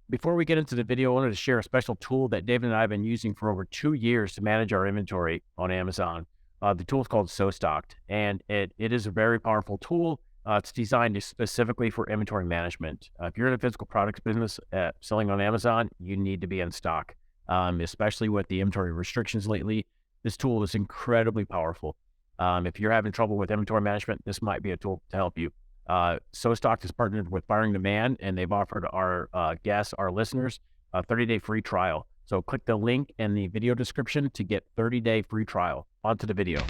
Before we get into the video, I wanted to share a special tool that David and I have been using for over 2 years to manage our inventory on Amazon. The tool is called SoStocked, and it is a very powerful tool. It's designed specifically for inventory management. If you're in a physical products business selling on Amazon, you need to be in stock, especially with the inventory restrictions lately. This tool is incredibly powerful. If you're having trouble with inventory management, this might be a tool to help you. SoStocked is partnered with Firing Demand, and they've offered our guests, our listeners, a 30-day free trial. So click the link in the video description to get 30-day free trial. On to the video.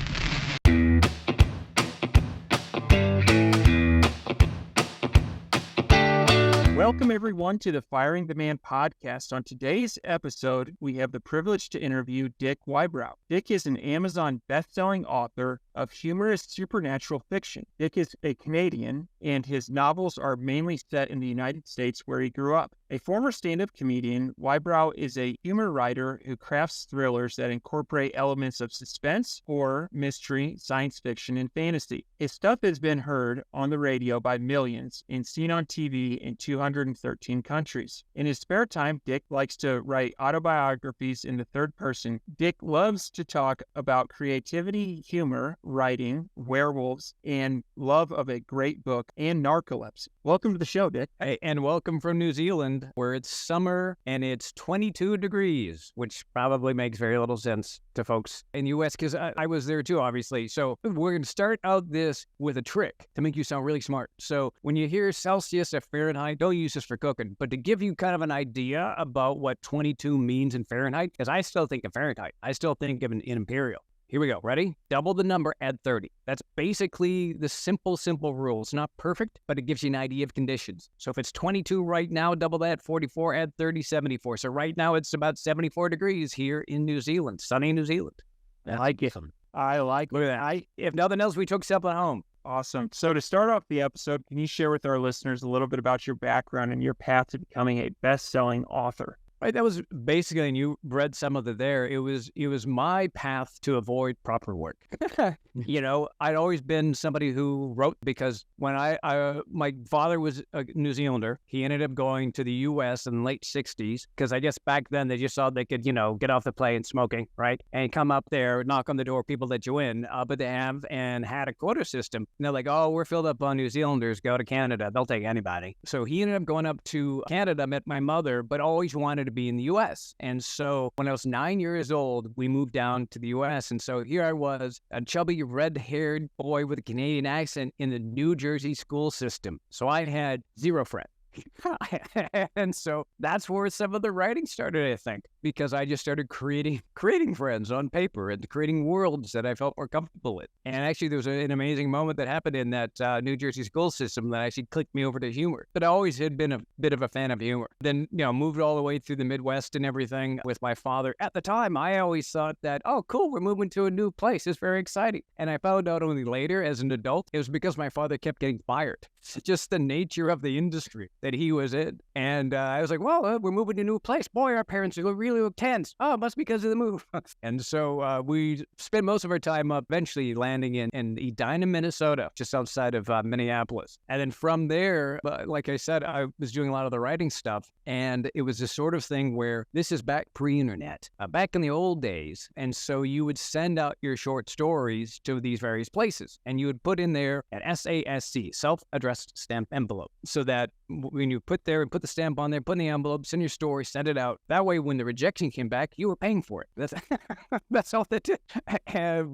Welcome, everyone, to the Firing Demand podcast. On today's episode, we have the privilege to interview Dick Whybrow. Dick is an Amazon best-selling author of humorous supernatural fiction. Dick is a Canadian, and his novels are mainly set in the United States, where he grew up. A former stand-up comedian, Whybrow is a humor writer who crafts thrillers that incorporate elements of suspense, horror, mystery, science fiction, and fantasy. His stuff has been heard on the radio by millions and seen on TV in 213 countries. In his spare time, Dick likes to write autobiographies in the third person. Dick loves to talk about creativity, humor, writing, werewolves, and love of a great book and narcolepsy. Welcome to the show, Dick. Hey, and welcome from New Zealand, where it's summer and it's 22 degrees, which probably makes very little sense to folks in the U.S. because I was there too, obviously. So we're going to start out this with a trick to make you sound really smart. So when you hear Celsius or Fahrenheit, don't use this for cooking, but to give you kind of an idea about what 22 means in Fahrenheit, because I still think of Fahrenheit. I still think of an imperial. Here we go. Ready? Double the number, add 30. That's basically the simple rule. It's not perfect, but it gives you an idea of conditions. So if it's 22 right now, double that, 44, add 30, 74. So right now it's about 74 degrees here in New Zealand, sunny New Zealand. I like it. I like Look at that. If nothing else, we took something home. Awesome. So to start off the episode, can you share with our listeners a little bit about your background and your path to becoming a best-selling author? Right, that was basically, and you read some of it there, it was my path to avoid proper work. You know, I'd always been somebody who wrote because when my father was a New Zealander, he ended up going to the U.S. in the late 60s because I guess back then they just thought they could, get off the plane smoking, right? And come up there, knock on the door, people let you in, but they have and had a quota system. And they're like, oh, we're filled up on New Zealanders, go to Canada, they'll take anybody. So he ended up going up to Canada, met my mother, but always wanted to be in the U.S. And so when I was 9 years old, we moved down to the U.S. And so here I was, a chubby, red-haired boy with a Canadian accent in the New Jersey school system. So I had zero friends. And so that's where some of the writing started, I think, because I just started creating friends on paper and creating worlds that I felt more comfortable with. And actually, there was an amazing moment that happened in that New Jersey school system that actually clicked me over to humor. But I always had been a bit of a fan of humor. Then, moved all the way through the Midwest and everything with my father. At the time, I always thought that, oh, cool, we're moving to a new place. It's very exciting. And I found out only later, as an adult, it was because my father kept getting fired. It's just the nature of the industry that he was in. And I was like, well, we're moving to a new place. Boy, our parents really look tense. Oh, it must be because of the move. And so we spent most of our time eventually landing in Edina, Minnesota, just outside of Minneapolis. And then from there, like I said, I was doing a lot of the writing stuff. And it was the sort of thing where this is back pre-internet, back in the old days. And so you would send out your short stories to these various places. And you would put in there an SASC, self-addressed stamp envelope, so that when you put the stamp on there, put in the envelope, send your story, send it out. That way, when the rejection came back, you were paying for it. That's all that did.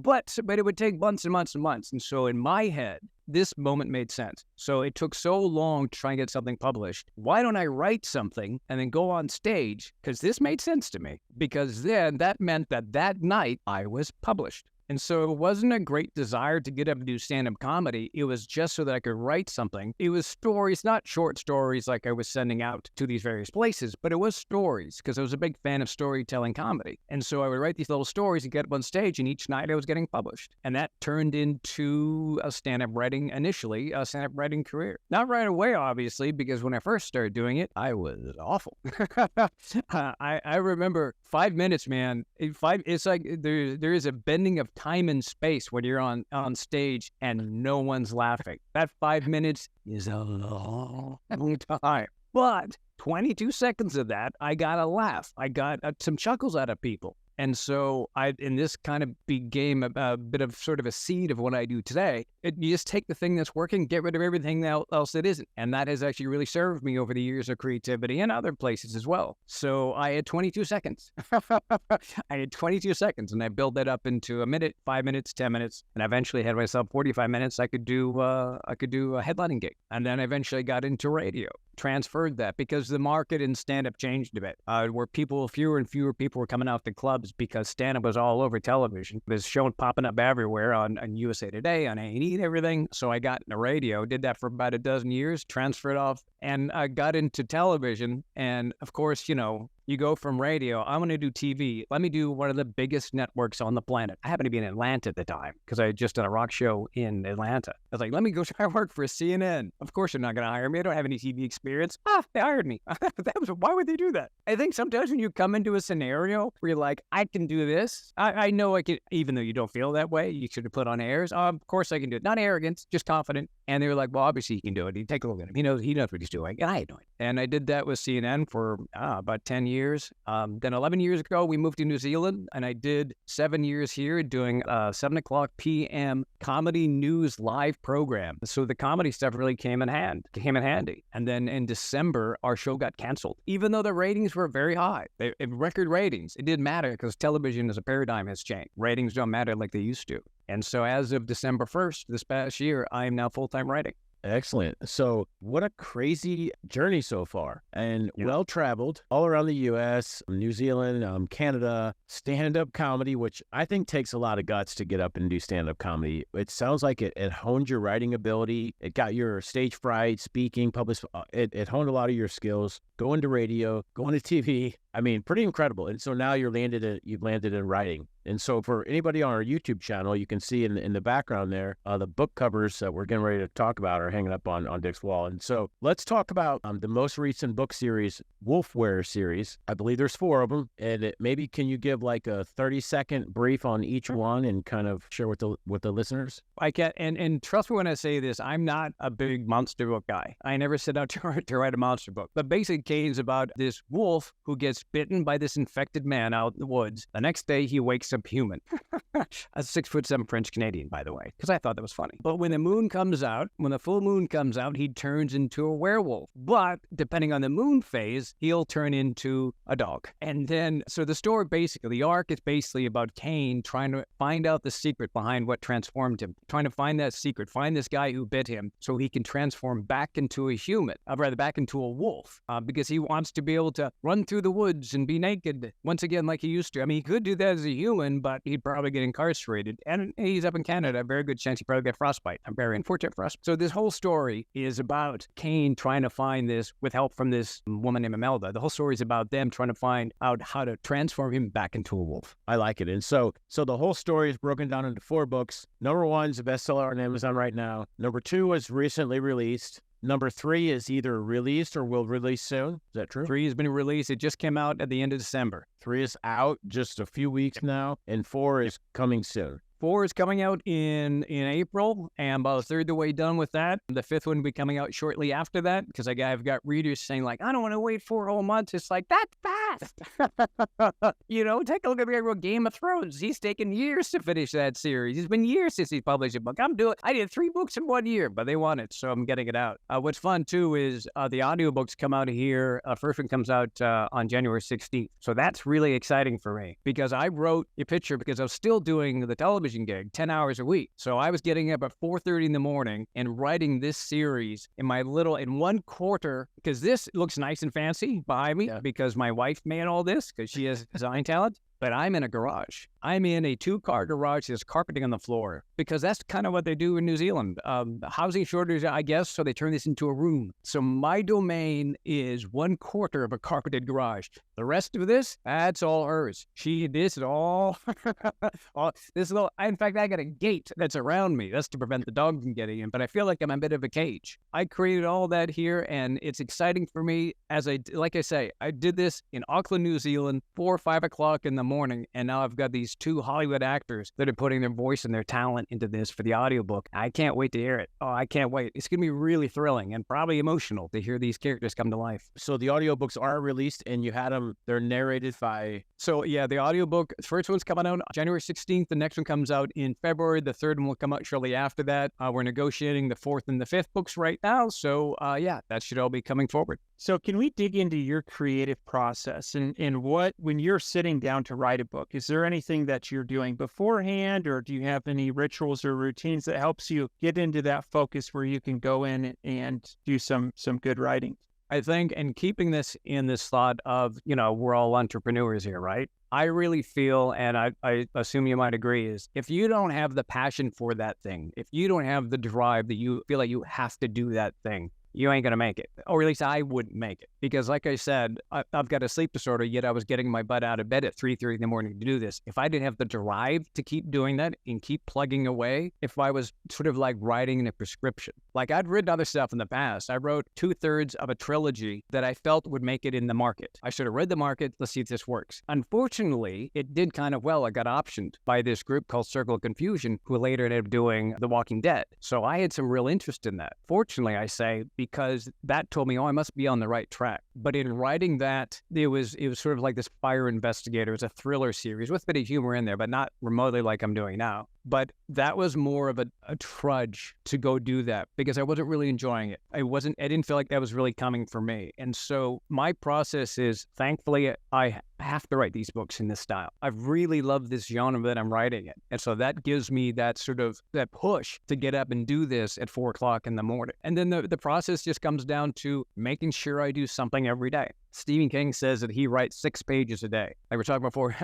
But it would take months and months and months. And so in my head, this moment made sense. So it took so long to try and get something published. Why don't I write something and then go on stage? Because this made sense to me. Because then that meant that night I was published. And so it wasn't a great desire to get up and do stand-up comedy. It was just so that I could write something. It was stories, not short stories like I was sending out to these various places, but it was stories because I was a big fan of storytelling comedy. And so I would write these little stories and get up on stage, and each night I was getting published. And that turned into a stand-up writing, initially, a stand-up writing career. Not right away, obviously, because when I first started doing it, I was awful. I remember 5 minutes, man. It's like there is a bending of time and space when you're on stage and no one's laughing. That 5 minutes is a long time. But 22 seconds of that, I got a laugh. I got some chuckles out of people. And so and this kind of became a bit of sort of a seed of what I do today. You just take the thing that's working, get rid of everything else that isn't. And that has actually really served me over the years of creativity and other places as well. So I had 22 seconds. I had 22 seconds, and I built that up into a minute, 5 minutes, 10 minutes, and I eventually had myself 45 minutes. I could do a headlining gig. And then I eventually got into radio. Transferred that because the market in stand-up changed a bit, where fewer and fewer people were coming out to clubs because stand-up was all over television. It was shown popping up everywhere on USA Today, on A&E and everything. So I got into radio, did that for about a dozen years, transferred off, and I got into television. And of course, you go from radio, I want to do TV. Let me do one of the biggest networks on the planet. I happened to be in Atlanta at the time because I had just done a rock show in Atlanta. I was like, let me go try work for CNN. Of course, they're not going to hire me. I don't have any TV experience. They hired me. Why would they do that? I think sometimes when you come into a scenario where you're like, I can do this. I know I can, even though you don't feel that way, you should have put on airs. Of course I can do it. Not arrogance, just confident. And they were like, well, obviously he can do it. You take a look at him. He knows what he's doing. And I had no idea. And I did that with CNN for about 10 years. Then 11 years ago, we moved to New Zealand, and I did 7 years here doing 7 o'clock p.m. comedy news live program. So the comedy stuff really came in handy. And then in December, our show got canceled, even though the ratings were very high. Record ratings. It didn't matter because television as a paradigm has changed. Ratings don't matter like they used to. And so as of December 1st, this past year, I am now full-time writing. Excellent. So what a crazy journey so far, and well-traveled all around the U.S., New Zealand, Canada, stand-up comedy, which I think takes a lot of guts to get up and do stand-up comedy. It sounds like it honed your writing ability. It got your stage fright, speaking, public. It honed a lot of your skills. Going to radio, going to TV. I mean, pretty incredible. And so now you've landed in writing. And so for anybody on our YouTube channel, you can see in the background there, the book covers that we're getting ready to talk about are hanging up on Dick's wall. And so let's talk about the most recent book series, Wolfware series. I believe there's 4 of them. And maybe can you give like a 30-second brief on each one and kind of share with the listeners? I can, and trust me when I say this, I'm not a big monster book guy. I never set out to write a monster book. But basically, Kane's about this wolf who gets bitten by this infected man out in the woods. The next day, he wakes up human. A 6'7" French Canadian, by the way, because I thought that was funny. But when the full moon comes out, he turns into a werewolf. But depending on the moon phase, he'll turn into a dog. And then, so the story basically, the arc is basically about Kane trying to find out the secret behind what transformed him, trying to find that secret, find this guy who bit him so he can transform back into a human, back into a wolf, because he wants to be able to run through the woods and be naked once again like he used to. I mean, he could do that as a human, but he'd probably get incarcerated. And he's up in Canada, a very good chance he'd probably get frostbite. I'm very unfortunate for us. So this whole story is about Kane trying to find this with help from this woman named Imelda. The whole story is about them trying to find out how to transform him back into a wolf. I like it. And so the whole story is broken down into 4 books. Number 1 is a bestseller on Amazon right now. Number 2 was recently released. Number 3 is either released or will release soon. Is that true? 3 has been released. It just came out at the end of December. 3 is out just a few weeks now, and 4 is coming soon. 4 is coming out in April, and about a third of the way done with that. The 5th one will be coming out shortly after that, because I've got readers saying, like, I don't want to wait 4 whole months. It's like, that's fast. Take a look at Game of Thrones. He's taken years to finish that series. It's been years since he published a book. I did 3 books in 1 year, but they want it, so I'm getting it out. What's fun, too, is the audiobooks come out here. First one comes out on January 16th. So that's really exciting for me, because I wrote a picture because I was still doing the television gig 10 hours a week. So I was getting up at 4:30 in the morning and writing this series in 1 quarter, because this looks nice and fancy behind me, because my wife made all this because she has design talent. But I'm in a garage. I'm in a 2-car garage. There's carpeting on the floor, because that's kind of what they do in New Zealand. Housing shortage, I guess, so they turn this into a room. So my domain is 1 quarter of a carpeted garage. The rest of this, that's all hers. This is all, in fact, I got a gate that's around me. That's to prevent the dog from getting in, but I feel like I'm a bit of a cage. I created all that here, and it's exciting for me. Like I say, I did this in Auckland, New Zealand, 4 or 5 o'clock in the morning, and now I've got these 2 Hollywood actors that are putting their voice and their talent into this for the audiobook. I can't wait to hear it. Oh, I can't wait. It's going to be really thrilling and probably emotional to hear these characters come to life. So the audiobooks are released and you had them, they're narrated by... So yeah, the audiobook, the first one's coming out January 16th. The next one comes out in February. The third one will come out shortly after that. We're negotiating the 4th and the 5th books right now. So yeah, that should all be coming forward. So can we dig into your creative process and what, when you're sitting down to write a book, is there anything that you're doing beforehand, or do you have any rituals or routines that helps you get into that focus where you can go in and do some good writing? I think, and keeping this in this thought of, we're all entrepreneurs here, right? I really feel, and I assume you might agree, is if you don't have the passion for that thing, if you don't have the drive that you feel like you have to do that thing, you ain't going to make it. Or at least I wouldn't make it. Because like I said, I've got a sleep disorder, yet I was getting my butt out of bed at 3:30 in the morning to do this. If I didn't have the drive to keep doing that and keep plugging away, if I was sort of like writing a prescription. Like I'd written other stuff in the past. I wrote 2/3 of a trilogy that I felt would make it in the market. I sort of read the market, let's see if this works. Unfortunately, it did kind of well. I got optioned by this group called Circle of Confusion, who later ended up doing The Walking Dead. So I had some real interest in that. Fortunately, I say, because that told me, I must be on the right track. But in writing that, it was sort of like this fire investigator. It was a thriller series with a bit of humor in there, but not remotely like I'm doing now. But that was more of a trudge to go do that because I wasn't really enjoying it. I didn't feel like that was really coming for me. And so my process is, thankfully, I have to write these books in this style. I really love this genre that I'm writing in. And so that gives me that sort of that push to get up and do this at 4 o'clock in the morning. And then the process just comes down to making sure I do something every day. Stephen King says that he writes 6 pages a day. Like we're talking before,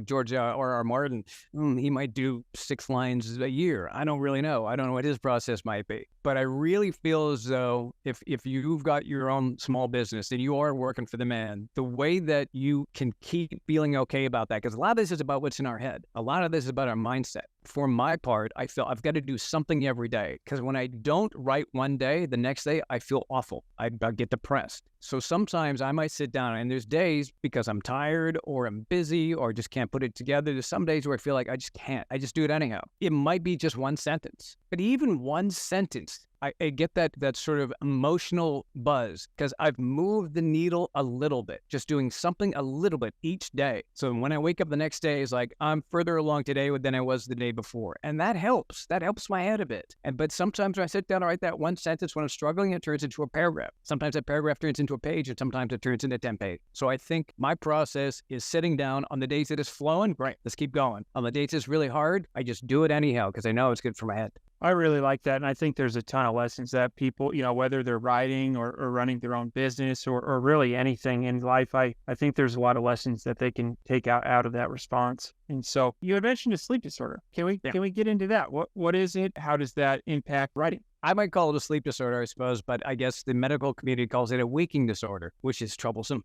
George R.R. Martin, he might do 6 lines a year. I don't really know. I don't know what his process might be. But I really feel as though if you've got your own small business and you are working for the man, the way that you can keep feeling okay about that, because a lot of this is about what's in our head. A lot of this is about our mindset. For my part, I feel I've got to do something every day, because when I don't write one day, the next day I feel awful. I get depressed. So sometimes I might sit down, and there's days because I'm tired or I'm busy or just can't put it together. There's some days where I feel like I just can't. I just do it anyhow. It might be just one sentence, but even one sentence, I get that sort of emotional buzz because I've moved the needle a little bit, just doing something a little bit each day. So when I wake up the next day, it's like I'm further along today than I was the day before. And that helps. That helps my head a bit. But sometimes when I sit down and write that one sentence, when I'm struggling, it turns into a paragraph. Sometimes that paragraph turns into a page, and sometimes it turns into 10 pages. So I think my process is sitting down on the days that it's flowing. Great, let's keep going. On the days it's really hard, I just do it anyhow because I know it's good for my head. I really like that. And I think there's a ton of lessons that people, whether they're writing or running their own business or really anything in life, I think there's a lot of lessons that they can take out of that response. And so you had mentioned a sleep disorder. Can we get into that? What is it? How does that impact writing? I might call it a sleep disorder, I suppose, but I guess the medical community calls it a waking disorder, which is troublesome.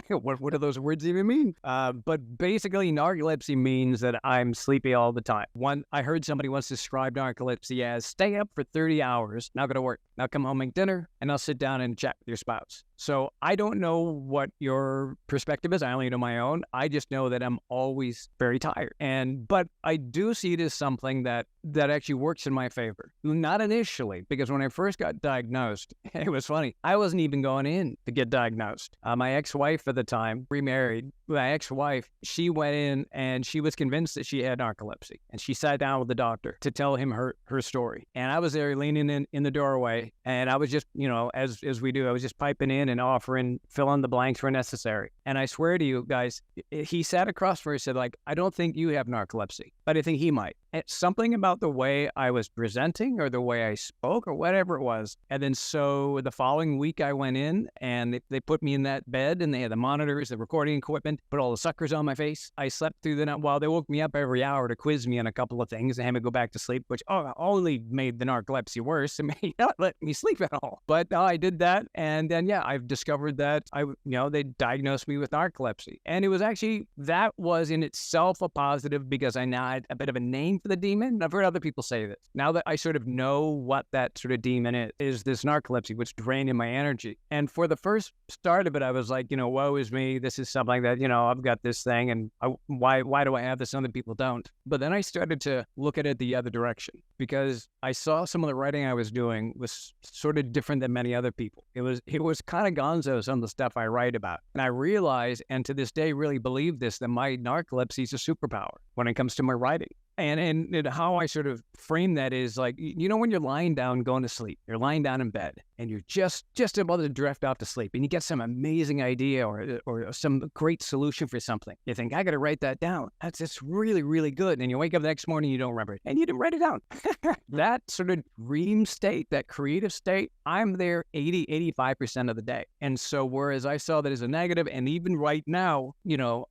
What do those words even mean? But basically, narcolepsy means that I'm sleepy all the time. I heard somebody once describe narcolepsy as stay up for 30 hours, now go to work, now come home, make dinner, and I'll sit down and chat with your spouse. So I don't know what your perspective is. I only know my own. I just know that I'm always very tired. But I do see it as something that actually works in my favor. Not initially, because when I first got diagnosed, it was funny. I wasn't even going in to get diagnosed. My ex-wife at the time, remarried, my ex-wife, she went in and she was convinced that she had narcolepsy. And she sat down with the doctor to tell him her story. And I was there leaning in the doorway. And I was just, as we do, I was just piping in and offering, fill in the blanks where necessary. And I swear to you guys, he sat across from her and said, I don't think you have narcolepsy, but I think he might. And something about the way I was presenting or the way I spoke or whatever it was. And then so the following week I went in and they put me in that bed and they had the monitors, the recording equipment, put all the suckers on my face. I slept through the night while they woke me up every hour to quiz me on a couple of things and had me go back to sleep, which only made the narcolepsy worse and may not let me sleep at all. But I did that. And then, I've discovered that they diagnosed me with narcolepsy. And it was actually, that was in itself a positive because I now had a bit of a name for the demon. And I've heard other people say this. Now that I sort of know what that sort of demon is this narcolepsy, which draining my energy. And for the first start of it, I was like, woe is me. This is something that, I've got this thing, and why do I have this and other people don't? But then I started to look at it the other direction, because I saw some of the writing I was doing was sort of different than many other people. It was kind of gonzo, some of the stuff I write about. And I realized, and to this day really believe this, that my narcolepsy is a superpower when it comes to my writing. And how I sort of frame that is like, when you're lying down going to sleep, you're lying down in bed and you're just about to drift off to sleep, and you get some amazing idea or some great solution for something. You think, I got to write that down. That's just really, really good. And you wake up the next morning, you don't remember it, and you didn't write it down. That sort of dream state, that creative state, I'm there 85% of the day. And so whereas I saw that as a negative, and even right now,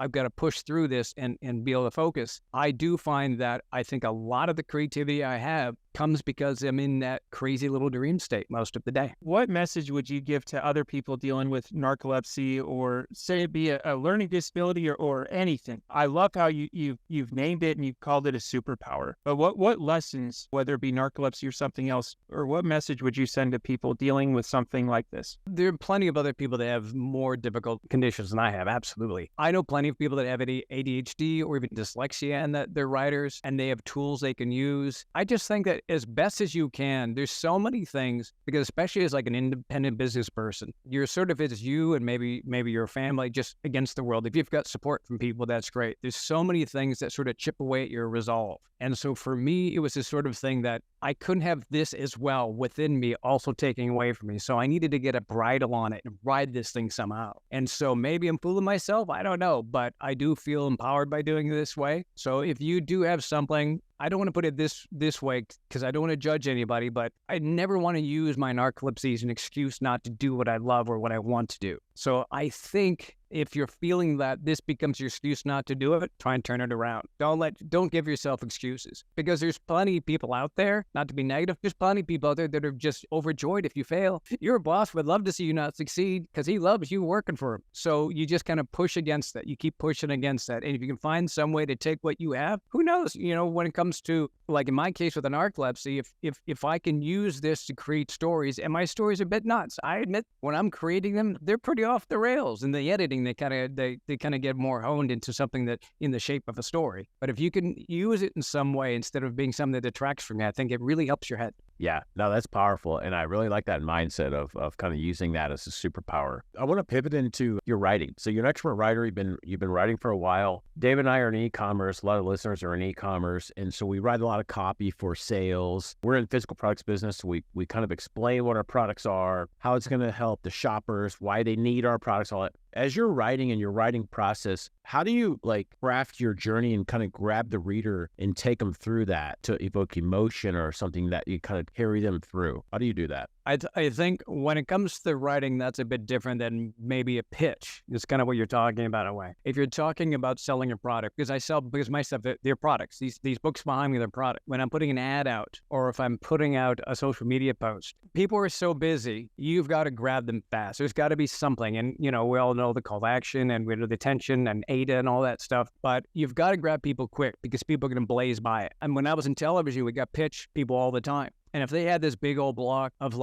I've got to push through this and be able to focus, I do find that I think a lot of the creativity I have comes because I'm in that crazy little dream state most of the day. What message would you give to other people dealing with narcolepsy, or say it be a learning disability or anything? I love how you've named it and you've called it a superpower. But what lessons, whether it be narcolepsy or something else, or what message would you send to people dealing with something like this? There are plenty of other people that have more difficult conditions than I have, absolutely. I know plenty of people that have ADHD or even dyslexia, and that they're writers and they have tools they can use. I just think that as best as you can, there's so many things, because especially as like an independent business person, you're sort of, it's you and maybe your family just against the world. If you've got support from people, that's great. There's so many things that sort of chip away at your resolve. And so for me, it was this sort of thing that I couldn't have this as well within me also taking away from me. So I needed to get a bridle on it and ride this thing somehow. And so maybe I'm fooling myself, I don't know, but I do feel empowered by doing it this way. So if you do have something, I don't want to put it this way because I don't want to judge anybody, but I never want to use my narcolepsy as an excuse not to do what I love or what I want to do. So I think if you're feeling that this becomes your excuse not to do it, try and turn it around. Don't give yourself excuses, because there's plenty of people out there, not to be negative, there's plenty of people out there that are just overjoyed if you fail. Your boss would love to see you not succeed because he loves you working for him. So you just kind of push against that. You keep pushing against that. And if you can find some way to take what you have, who knows, when it comes to, like in my case with an narcolepsy, if I can use this to create stories, and my stories are a bit nuts. I admit when I'm creating them, they're pretty off the rails. In the editing, they kind of get more honed into something that in the shape of a story. But if you can use it in some way instead of being something that detracts from you, I think it really helps your head. Yeah, no, that's powerful. And I really like that mindset of kind of using that as a superpower. I want to pivot into your writing. So you're an expert writer. You've been writing for a while. Dave and I are in e-commerce. A lot of listeners are in e-commerce. And so we write a lot of copy for sales. We're in physical products business. So we kind of explain what our products are, how it's going to help the shoppers, why they need our products, all that. As you're writing in your writing process, how do you craft your journey and kind of grab the reader and take them through that to evoke emotion or something that you kind of carry them through? How do you do that? I think when it comes to writing, that's a bit different than maybe a pitch. It's kind of what you're talking about in a way. If you're talking about selling a product, because my stuff, they're products. These books behind me, they're product. When I'm putting an ad out, or if I'm putting out a social media post, people are so busy, you've got to grab them fast. There's got to be something. And, we all know the call to action and we know the attention and ADA and all that stuff. But you've got to grab people quick because people are going to blaze by it. And when I was in television, we got pitch people all the time. And if they had this big old block of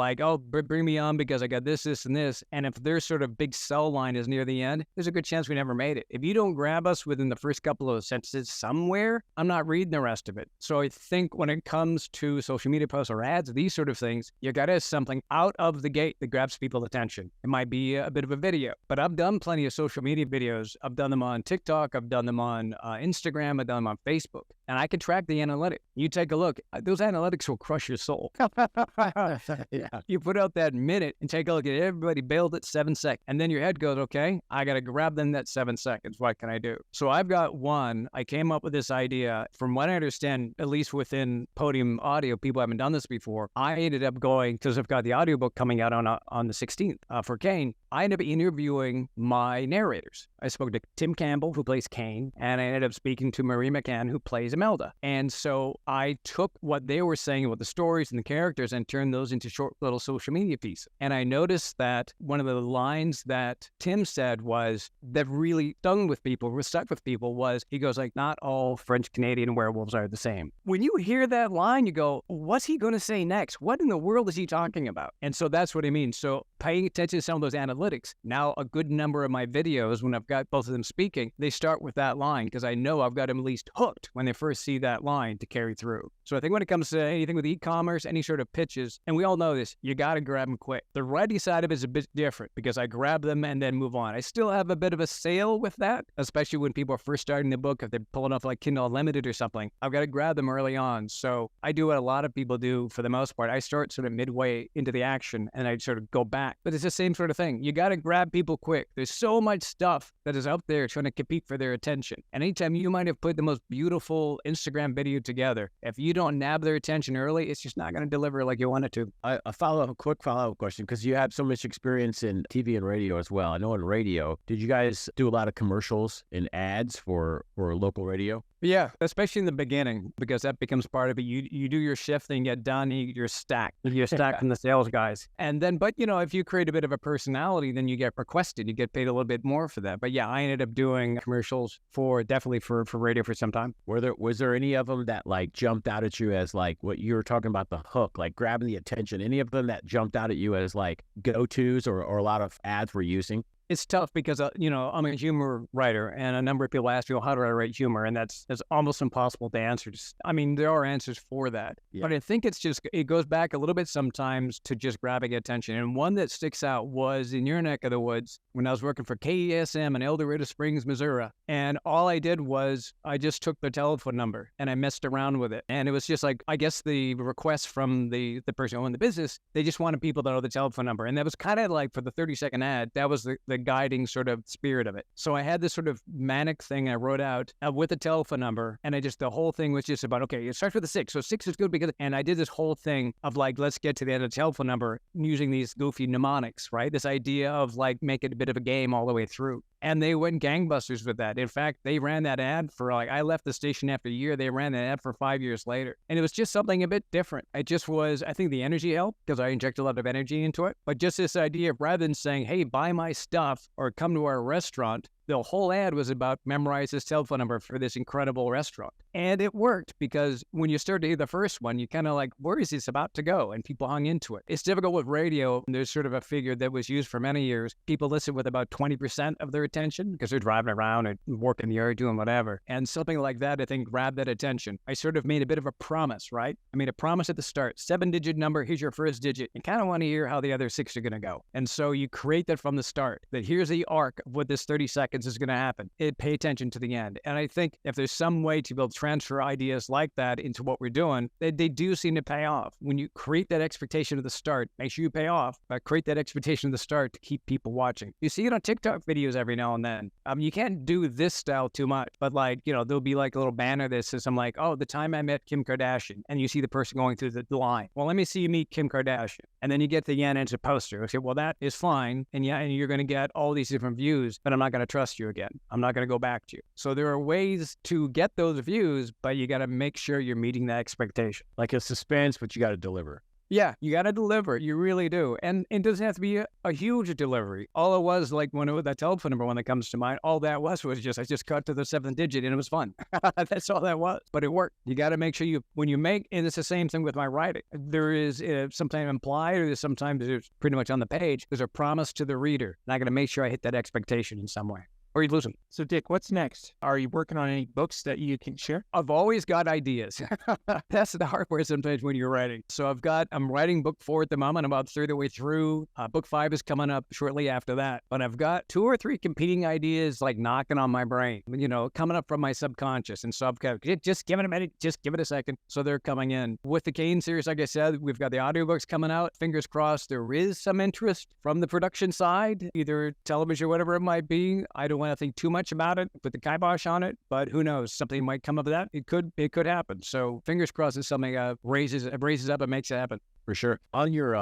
bring me on because I got this, and this, and if their sort of big sell line is near the end, there's a good chance we never made it. If you don't grab us within the first couple of sentences somewhere, I'm not reading the rest of it. So I think when it comes to social media posts or ads, these sort of things, you got to have something out of the gate that grabs people's attention. It might be a bit of a video, but I've done plenty of social media videos. I've done them on TikTok. I've done them on Instagram. I've done them on Facebook. And I can track the analytics. You take a look. Those analytics will crush your soul. Yeah. You put out that minute and take a look at it. Everybody bailed at 7 seconds. And then your head goes, okay, I got to grab them that 7 seconds. What can I do? So I've got one. I came up with this idea. From what I understand, at least within Podium Audio, people haven't done this before. I ended up going, because I've got the audiobook coming out on the 16th for Kane. I ended up interviewing my narrators. I spoke to Tim Campbell, who plays Kane, and I ended up speaking to Marie McCann, who plays Imelda. And so I took what they were saying about the story, stories and the characters and turn those into short little social media pieces. And I noticed that one of the lines that Tim said was that really stuck with people was, he goes like, not all French Canadian werewolves are the same. When you hear that line, you go, what's he going to say next? What in the world is he talking about? And so that's what I mean. So paying attention to some of those analytics. Now, a good number of my videos, when I've got both of them speaking, they start with that line because I know I've got them at least hooked when they first see that line to carry through. So I think when it comes to anything with e-commerce, any sort of pitches, and we all know this, you got to grab them quick. The writing side of it is a bit different because I grab them and then move on. I still have a bit of a sale with that, especially when people are first starting the book, if they're pulling off like Kindle Unlimited or something. I've got to grab them early on. So I do what a lot of people do for the most part. I start sort of midway into the action and I sort of go back. But it's the same sort of thing. You got to grab people quick. There's so much stuff that is out there trying to compete for their attention. And anytime you might have put the most beautiful Instagram video together, if you don't nab their attention early, it's just not going to deliver like you want it to. A quick follow-up question, because you have so much experience in TV and radio as well. I know in radio, did you guys do a lot of commercials and ads for local radio? Yeah, especially in the beginning, because that becomes part of it. You do your shift, then you get done, you're stacked. You're stacked from the sales guys. And then, but if you create a bit of a personality, then you get requested. You get paid a little bit more for that. But yeah, I ended up doing commercials definitely for radio for some time. Was there any of them that like jumped out at you as like what you were talking about, the hook, like grabbing the attention? Any of them that jumped out at you as like go-tos or a lot of ads we're using? It's tough because, I'm a humor writer, and a number of people ask me, well, how do I write humor? And that's almost impossible to answer. I mean, there are answers for that. Yeah. But I think it goes back a little bit sometimes to just grabbing attention. And one that sticks out was in your neck of the woods when I was working for KESM in El Dorado Springs, Missouri. And all I did was I just took their telephone number and I messed around with it. And it was just like, I guess the request from the person who owned the business, they just wanted people to know the telephone number. And that was kind of like for the 30-second ad, that was the guiding sort of spirit of it. So I had this sort of manic thing I wrote out with a telephone number, and the whole thing was just about, okay, it starts with a 6. So 6 is good because, and I did this whole thing of like, let's get to the end of the telephone number using these goofy mnemonics, right? This idea of like, make it a bit of a game all the way through. And they went gangbusters with that. In fact, they ran that ad for I left the station after a year. They ran that ad for 5 years later. And it was just something a bit different. It just was, I think the energy helped because I injected a lot of energy into it. But just this idea of rather than saying, hey, buy my stuff or come to our restaurant, the whole ad was about memorize this telephone number for this incredible restaurant. And it worked because when you started to hear the first one, you kind of like, where is this about to go? And people hung into it. It's difficult with radio. There's sort of a figure that was used for many years. People listen with about 20% of their attention because they're driving around and working the yard, doing whatever. And something like that, I think, grabbed that attention. I sort of made a bit of a promise, right? I made a promise at the start, 7-digit number, here's your first digit. You kind of want to hear how the other 6 are going to go. And so you create that from the start, that here's the arc of what this 30 seconds is going to happen. Pay attention to the end. And I think if there's some way to be able to transfer ideas like that into what we're doing, they do seem to pay off. When you create that expectation at the start, make sure you pay off, but create that expectation at the start to keep people watching. You see it on TikTok videos every now and then. You can't do this style too much, but there'll be like a little banner that says, I'm like, oh, the time I met Kim Kardashian, and you see the person going through the line. Well, let me see you meet Kim Kardashian. And then you get to the end and it's a poster. Okay, well, that is fine. And yeah, and you're going to get all these different views, but I'm not going to trust you again. I'm not going to go back to you. So there are ways to get those views, but you got to make sure you're meeting that expectation. Like a suspense, but you got to deliver. Yeah, you got to deliver. You really do. And it doesn't have to be a huge delivery. All it was, like when it was that telephone number one that comes to mind, all that was just, I just cut to the 7th digit and it was fun. That's all that was. But it worked. You got to make sure when you make, and it's the same thing with my writing. There is sometimes implied, or sometimes it's pretty much on the page, there's a promise to the reader. And I got to make sure I hit that expectation in some way. Or you lose them. So, Dick, what's next? Are you working on any books that you can share? I've always got ideas. That's the hard part sometimes when you're writing. So I'm writing book 4 at the moment. I'm about 3rd of the way through. Book 5 is coming up shortly after that. But I've got 2 or 3 competing ideas like knocking on my brain, coming up from my subconscious. And so I've got, just give it a minute, just give it a second. So they're coming in. With the Kane series, like I said, we've got the audiobooks coming out. Fingers crossed there is some interest from the production side, either television or whatever it might be. I don't want to think too much about it, put the kibosh on it, but who knows? Something might come of that. It could happen. So fingers crossed it's something raises up and makes it happen. For sure. On your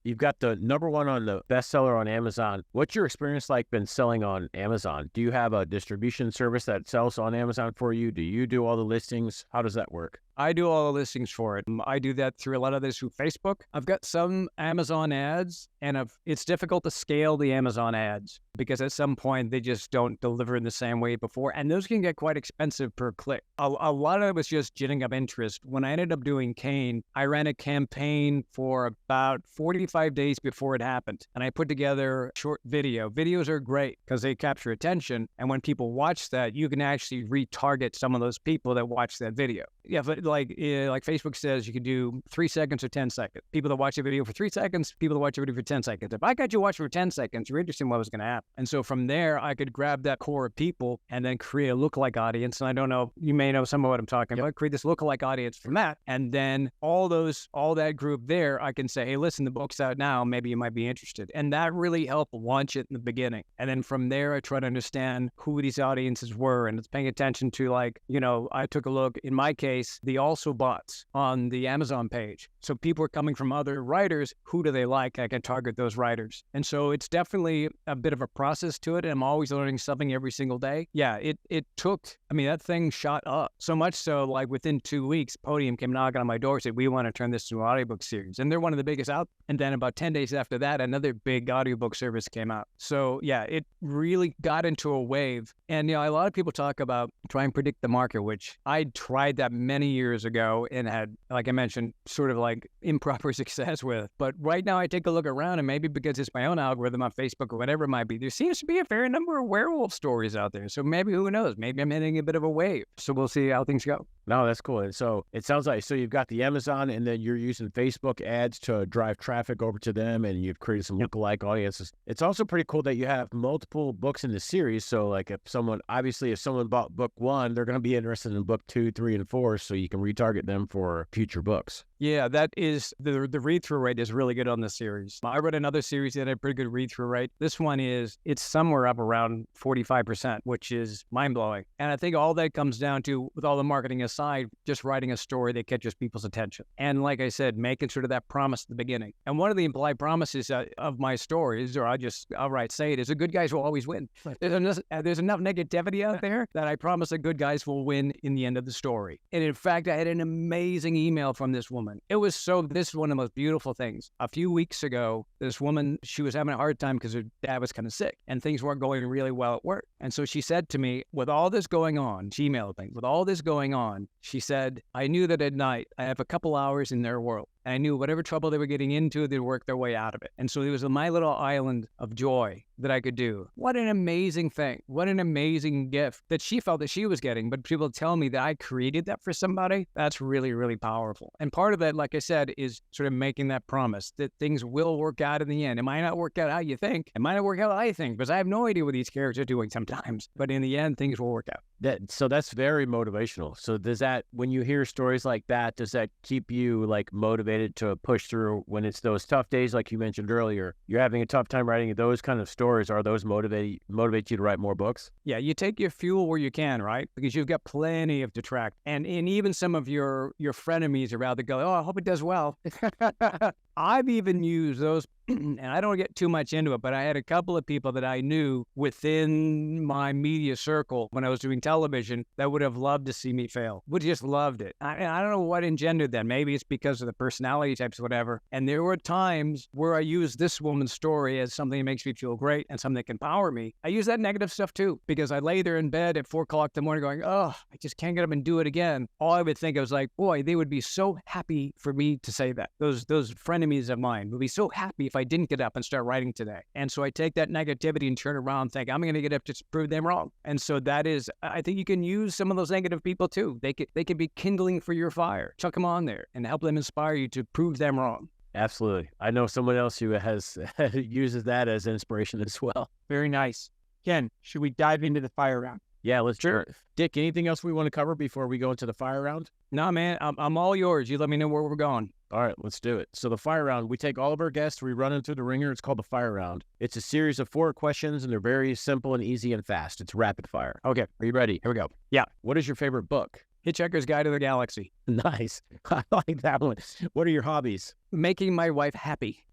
you've got the number one on the bestseller on Amazon. What's your experience like been selling on Amazon? Do you have a distribution service that sells on Amazon for you? Do you do all the listings? How does that work? I do all the listings for it. I do that through a lot of this through Facebook. I've got some Amazon ads, and it's difficult to scale the Amazon ads because at some point they just don't deliver in the same way before, and those can get quite expensive per click. A lot of it was just ginning up interest. When I ended up doing Kane, I ran a campaign for about 45 days before it happened, and I put together a short video. Videos are great because they capture attention, and when people watch that, you can actually retarget some of those people that watch that video. Yeah, but like Facebook says, you can do 3 seconds or 10 seconds. People that watch a video for 3 seconds, people that watch a video for 10 seconds. If I got you watching for 10 seconds, you're interested in what was going to happen. And so from there, I could grab that core of people and then create a lookalike audience. And I don't know, you may know some of what I'm talking about. Create this lookalike audience from that. And then all that group there, I can say, hey, listen, the book's out now. Maybe you might be interested. And that really helped launch it in the beginning. And then from there, I try to understand who these audiences were. And it's paying attention to I took a look, in my case, the also bots on the Amazon page. So people are coming from other writers. Who do they like? I can target those writers. And so it's definitely a bit of a process to it. And I'm always learning something every single day. Yeah, it took, that thing shot up so much so like within 2 weeks, Podium came knocking on my door and said, we want to turn this into an audiobook series. And they're one of the biggest out. And then about 10 days after that, another big audiobook service came out. So yeah, it really got into a wave. And, a lot of people talk about try and predict the market, which I tried that many years ago and had, like I mentioned, sort of like improper success with. But right now I take a look around, and maybe because it's my own algorithm on Facebook or whatever it might be, there seems to be a fair number of werewolf stories out there. So maybe, who knows, maybe I'm hitting a bit of a wave. So we'll see how things go. No, that's cool. And so it sounds like, so you've got the Amazon, and then you're using Facebook ads to drive traffic over to them, and you've created some lookalike audiences. It's also pretty cool that you have multiple books in the series. So like if someone bought book 1, they're going to be interested in book 2, 3, and 4. So you can retarget them for future books. Yeah, that is, the read-through rate is really good on this series. I read another series that had a pretty good read-through rate. This one it's somewhere up around 45%, which is mind-blowing. And I think all that comes down to, with all the marketing aside, just writing a story that catches people's attention. And like I said, making sort of that promise at the beginning. And one of the implied promises of my stories, or I'll just outright say it, is the good guys will always win. There's enough negativity out there that I promise the good guys will win in the end of the story. And in fact, I had an amazing email from this woman. This is one of the most beautiful things. A few weeks ago, this woman, she was having a hard time because her dad was kind of sick and things weren't going really well at work. And so she said to me, with all this going on, she emailed me, with all this going on, she said, I knew that at night I have a couple hours in their world. And I knew whatever trouble they were getting into, they'd work their way out of it. And so it was my little island of joy that I could do. What an amazing thing. What an amazing gift that she felt that she was getting. But people tell me that I created that for somebody. That's really, really powerful. And part of that, like I said, is sort of making that promise that things will work out in the end. It might not work out how you think. It might not work out how I think, because I have no idea what these characters are doing sometimes. But in the end, things will work out. So that's very motivational. So does that, when you hear stories like that, does that keep you like motivated to push through when it's those tough days, like you mentioned earlier? You're having a tough time writing those kind of stories. Are those motivate you to write more books? Yeah, you take your fuel where you can, right? Because you've got plenty of detract. And even some of your frenemies are out there go, oh, I hope it does well. I've even used those, and I don't get too much into it, but I had a couple of people that I knew within my media circle when I was doing television that would have loved to see me fail, would have just loved it. I don't know what engendered that. Maybe it's because of the personality types, whatever. And there were times where I used this woman's story as something that makes me feel great and something that can power me. I use that negative stuff too, because I lay there in bed at 4 o'clock in the morning going, oh, I just can't get up and do it again. All I would think, I was like, boy, they would be so happy for me to say that. Those frenemies of mine would be so happy if I didn't get up and start writing today. And so I take that negativity and turn around and think, I'm going to get up to prove them wrong. And so that is, I think you can use some of those negative people too. They can be kindling for your fire. Chuck them on there and help them inspire you to prove them wrong. Absolutely. I know someone else who uses that as inspiration as well. Very nice. Ken, should we dive into the fire round? Yeah, let's do it. Dick, anything else we want to cover before we go into the fire round? No, man, I'm all yours. You let me know where we're going. All right, let's do it. So the fire round, we take all of our guests, we run them through the ringer. It's called the fire round. It's a series of 4 questions, and they're very simple and easy and fast. It's rapid fire. Okay. Are you ready? Here we go. Yeah. What is your favorite book? Hitchhiker's Guide to the Galaxy. Nice. I like that one. What are your hobbies? Making my wife happy.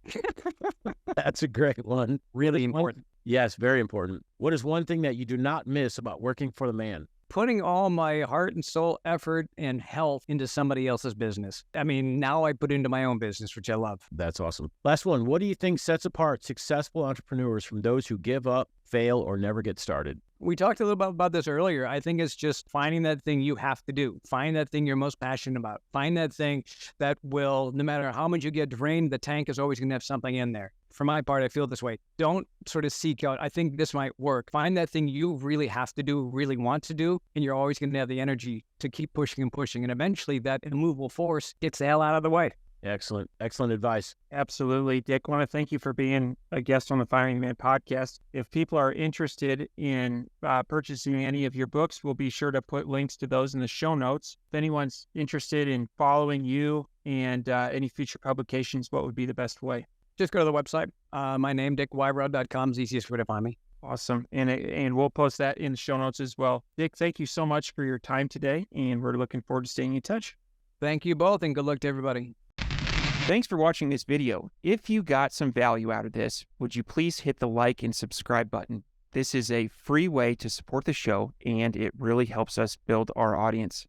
That's a great one. Really important. Yes, very important. What is one thing that you do not miss about working for the man? Putting all my heart and soul, effort, and health into somebody else's business. I mean, now I put into my own business, which I love. That's awesome. Last one. What do you think sets apart successful entrepreneurs from those who give up, fail, or never get started? We talked a little bit about this earlier. I think it's just finding that thing you have to do. Find that thing you're most passionate about. Find that thing that will, no matter how much you get drained, the tank is always going to have something in there. For my part, I feel this way. Don't sort of seek out, I think this might work. Find that thing you really have to do, really want to do, and you're always going to have the energy to keep pushing and pushing. And eventually that immovable force gets the hell out of the way. Excellent. Excellent advice. Absolutely. Dick, I want to thank you for being a guest on the Firing the Man podcast. If people are interested in purchasing any of your books, we'll be sure to put links to those in the show notes. If anyone's interested in following you and any future publications, what would be the best way? Just go to the website. My name, DickWybrow.com, is the easiest way to find me. Awesome. And we'll post that in the show notes as well. Dick, thank you so much for your time today, and we're looking forward to staying in touch. Thank you both, and good luck to everybody. Thanks for watching this video. If you got some value out of this, would you please hit the like and subscribe button? This is a free way to support the show, and it really helps us build our audience.